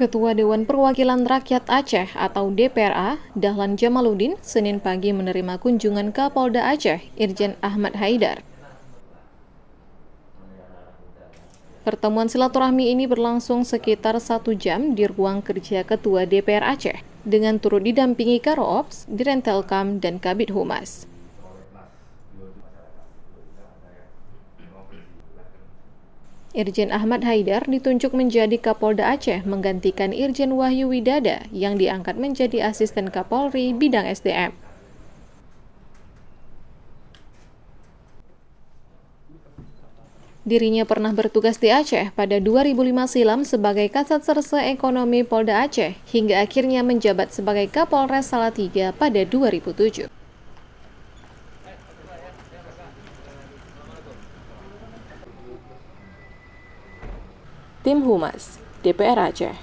Ketua Dewan Perwakilan Rakyat Aceh atau DPRA, Dahlan Jamaluddin, Senin pagi menerima kunjungan Kapolda Aceh, Irjen Ahmad Haidar. Pertemuan silaturahmi ini berlangsung sekitar 1 jam di ruang kerja Ketua DPR Aceh, dengan turut didampingi Karo Ops, Direntelkam, dan Kabid Humas. Irjen Ahmad Haidar ditunjuk menjadi Kapolda Aceh menggantikan Irjen Wahyu Widada yang diangkat menjadi Asisten Kapolri bidang SDM. Dirinya pernah bertugas di Aceh pada 2005 silam sebagai Kasat Serse Ekonomi Polda Aceh hingga akhirnya menjabat sebagai Kapolres Salatiga pada 2007. Tim Humas, DPR Aceh.